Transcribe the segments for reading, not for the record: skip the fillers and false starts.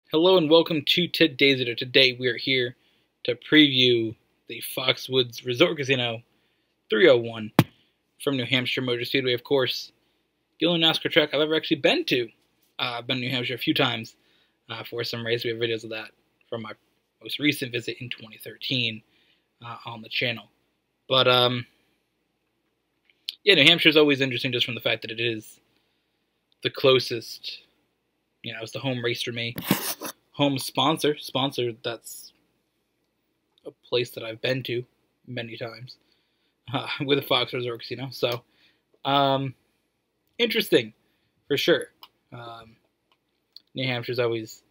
Hello and welcome to today's video. Today we are here to preview the Foxwoods Resort Casino 301 from New Hampshire Motor Speedway. Of course, the only NASCAR track I've ever actually been to. I've been to New Hampshire a few times for some races. We have videos of that from my most recent visit in 2013 on the channel. But yeah, New Hampshire is always interesting just from the fact that it is the closest. It's the home race for me. Home sponsor, that's a place that I've been to many times with a Fox Resort Casino. So, interesting for sure. New Hampshire's always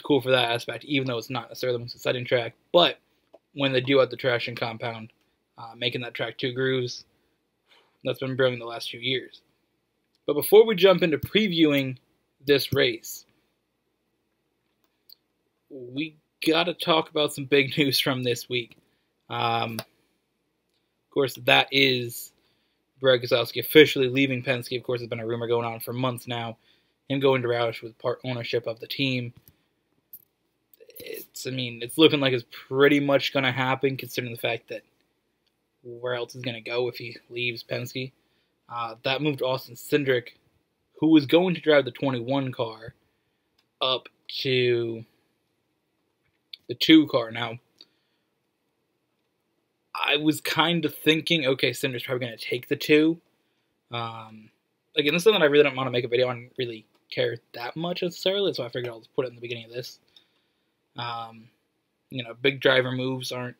cool for that aspect, even though it's not necessarily the most exciting track. But when they do have the traction compound, making that track 2 grooves, that's been brilliant the last few years. But before we jump into previewing this race, we got to talk about some big news from this week. Of course, that is Brad Keselowski officially leaving Penske. Of course, there's been a rumor going on for months now, him going to Roush with part ownership of the team. It's looking like it's pretty much going to happen, considering the fact that where else is going to go if he leaves Penske? That moved Austin Cindric, who was going to drive the 21 car, up to the 2 car. Now, I was kind of thinking, okay, Cindric's probably going to take the 2. Again, this is something I really don't want to make a video on. I don't really care that much necessarily, so I figured I'll just put it in the beginning of this. Big driver moves aren't...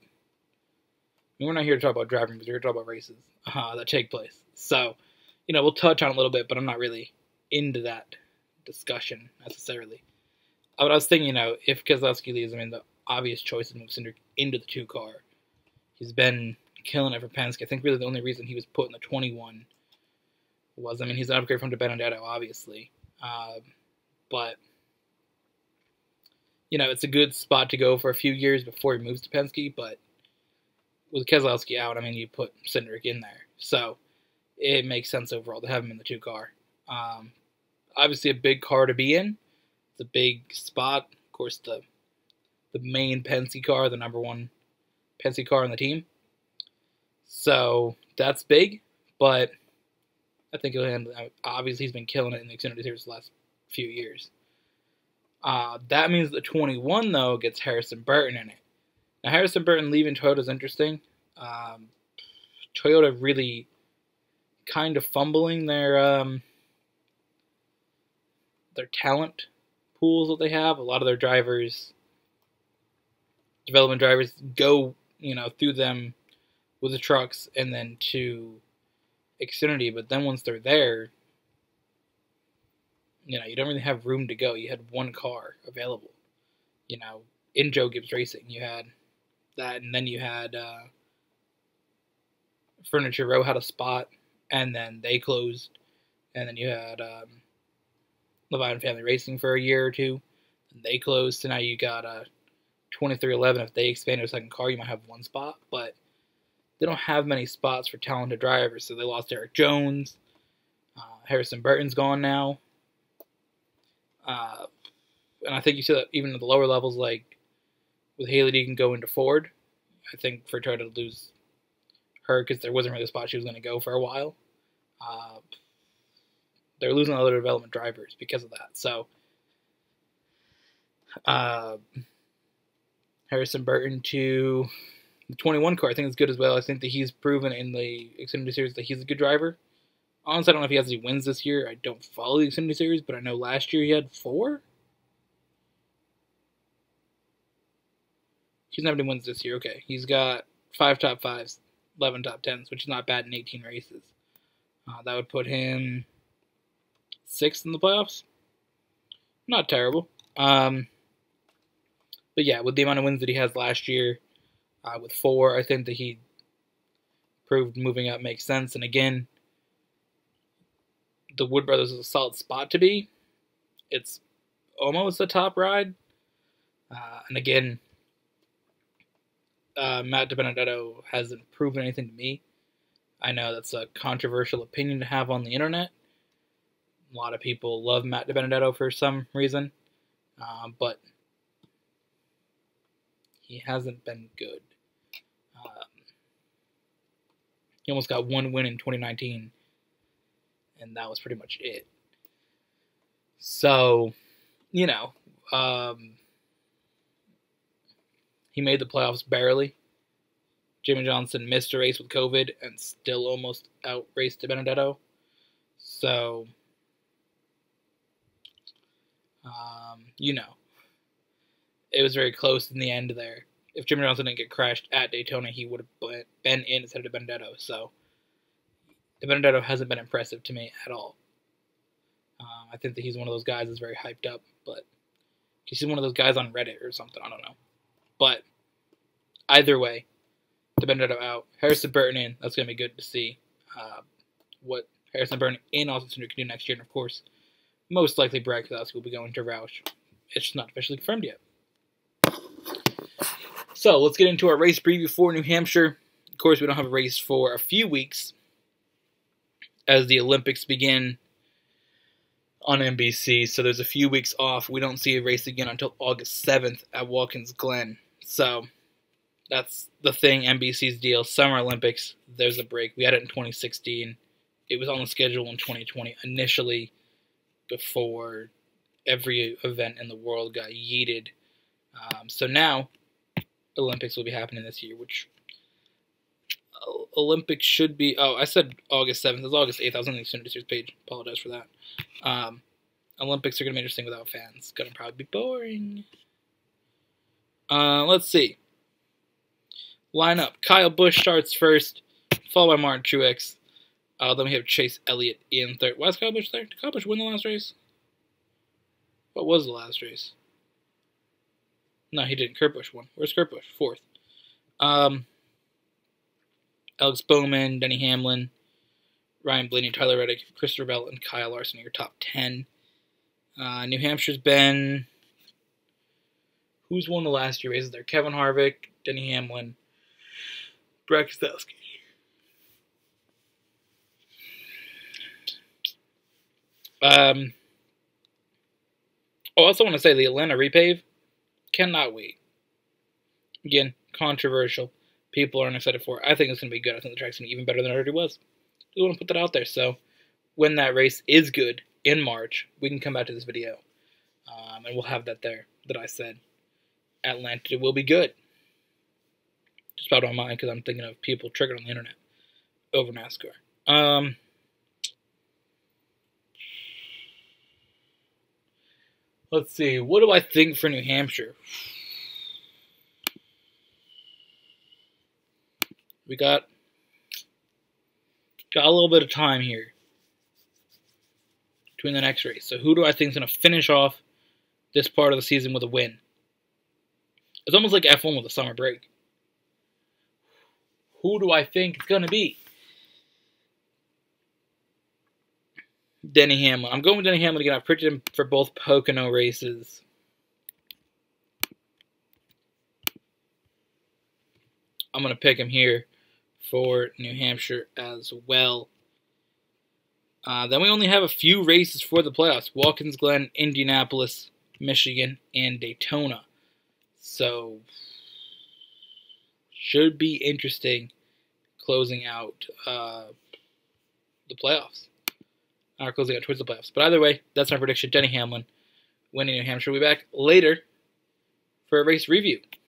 we're not here to talk about driver moves. We're here to talk about races that take place. So, we'll touch on it a little bit, but I'm not really into that discussion necessarily. But I was thinking, if Keselowski leaves, the obvious choice is to move Cindric into the 2 car. He's been killing it for Penske. I think really the only reason he was put in the 21 was, he's an upgrade from DiBenedetto, obviously. But, it's a good spot to go for a few years before he moves to Penske, but with Keselowski out, you put Cindric in there. So, it makes sense overall to have him in the 2 car. Obviously a big car to be in. It's a big spot. Of course, the main Penske car, the number 1 Penske car on the team. So, that's big, but I think he'll handle it. Obviously, he's been killing it in the Xfinity Series the last few years. That means the 21, though, gets Harrison Burton in it. Now, Harrison Burton leaving Toyota is interesting. Toyota really kind of fumbling their talent pools that they have. A lot of their drivers, development drivers, go through them with the trucks and then to Xfinity. But then once they're there, you don't really have room to go. You had 1 car available. In Joe Gibbs Racing, you had that, and then you had Furniture Row had a spot, and then they closed, and then you had Levine Family Racing for a year or 2, and they closed. So now you got 2311. If they expand to a 2nd car, you might have 1 spot, but they don't have many spots for talented drivers. So they lost Eric Jones. Harrison Burton's gone now. And I think you see that even at the lower levels, like with Haley Deegan go into Ford. I think for Toyota to lose her because there wasn't really a spot she was going to go for a while. They're losing other development drivers because of that. So, Harrison Burton to the 21 car, I think is good as well. I think that he's proven in the Xfinity Series that he's a good driver. Honestly, I don't know if he has any wins this year. I don't follow the Xfinity Series, but I know last year he had 4. He doesn't have any wins this year. Okay, he's got 5 top 5s, 11 top 10s, which is not bad in 18 races. That would put him 6th in the playoffs. Not terrible. But yeah, with the amount of wins that he has last year, with 4, I think that he proved moving up makes sense. And again, the Wood Brothers is a solid spot to be. It's almost a top ride. And again, Matt DiBenedetto hasn't proven anything to me. I know that's a controversial opinion to have on the internet. A lot of people love Matt DiBenedetto for some reason. but he hasn't been good. He almost got one win in 2019, and that was pretty much it. So, you know, he made the playoffs barely. Jimmy Johnson missed a race with COVID and still almost outraced DiBenedetto. So, you know, it was very close in the end there. If Jimmy Johnson didn't get crashed at Daytona, he would have been in instead of DiBenedetto. So, DiBenedetto hasn't been impressive to me at all. I think that he's one of those guys that's very hyped up, but he's one of those guys on Reddit or something. I don't know. But either way, DiBenedetto out. Harrison Burton in. That's going to be good to see what Harrison Burton in Austin Cindric can do next year. And, of course, most likely Brad Keselowski will be going to Roush. It's just not officially confirmed yet. So, let's get into our race preview for New Hampshire. Of course, we don't have a race for a few weeks as the Olympics begin on NBC. So, there's a few weeks off. We don't see a race again until August 7th at Watkins Glen. So, that's the thing, NBC's deal. Summer Olympics, there's a break. We had it in 2016. It was on the schedule in 2020 initially before every event in the world got yeeted. So now, Olympics will be happening this year, which Olympics should be... Oh, I said August 7th. It was August 8th. I was on the Xfinity Series page. Apologize for that. Olympics are going to be interesting without fans. Going to probably be boring. Let's see. Lineup. Kyle Busch starts first, followed by Martin Truex. Then we have Chase Elliott in third. Why is Kyle Busch there? Did Kyle Busch win the last race? What was the last race? No, he didn't. Kurt Busch won. Where's Kurt Busch? Fourth. Alex Bowman, Denny Hamlin, Ryan Blaney, Tyler Reddick, Christopher Bell, and Kyle Larson are your top 10. New Hampshire's been... Who's won the last two races there? Kevin Harvick, Denny Hamlin, Brad Keselowski. I also want to say the Atlanta repave cannot wait. Again, controversial. People aren't excited for it. I think it's going to be good. I think the track's going to be even better than it already was. Just want to put that out there. So, when that race is good in March, we can come back to this video. And we'll have that there that I said. Atlanta will be good. Just out of my mind because I'm thinking of people triggered on the internet over NASCAR. Let's see. What do I think for New Hampshire? We got a little bit of time here between the next race. So who do I think is going to finish off this part of the season with a win? It's almost like F1 with a summer break. Who do I think it's going to be? Denny Hamlin. I'm going with Denny Hamlin again. I've predicted him for both Pocono races. I'm going to pick him here for New Hampshire as well. Then we only have a few races for the playoffs. Watkins Glen, Indianapolis, Michigan, and Daytona. So, should be interesting closing out the playoffs. Or closing out towards the playoffs. But either way, that's my prediction. Denny Hamlin winning New Hampshire. We'll be back later for a race review.